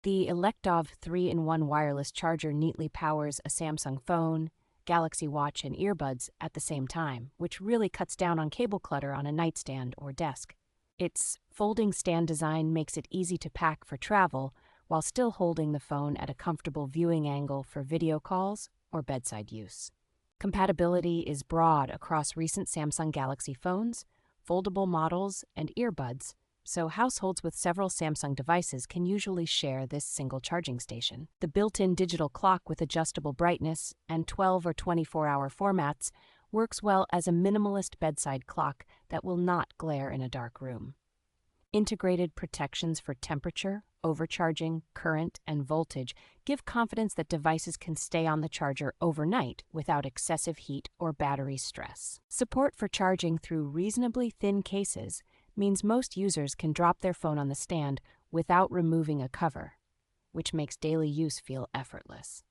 The Elecdov 3-in-1 wireless charger neatly powers a Samsung phone, Galaxy Watch, and earbuds at the same time, which really cuts down on cable clutter on a nightstand or desk. Its folding stand design makes it easy to pack for travel while still holding the phone at a comfortable viewing angle for video calls or bedside use. Compatibility is broad across recent Samsung Galaxy phones, foldable models, and earbuds, so households with several Samsung devices can usually share this single charging station. The built-in digital clock with adjustable brightness and 12 or 24-hour formats works well as a minimalist bedside clock that will not glare in a dark room. Integrated protections for temperature, overcharging, current, and voltage give confidence that devices can stay on the charger overnight without excessive heat or battery stress. Support for charging through reasonably thin cases means most users can drop their phone on the stand without removing a cover, which makes daily use feel effortless.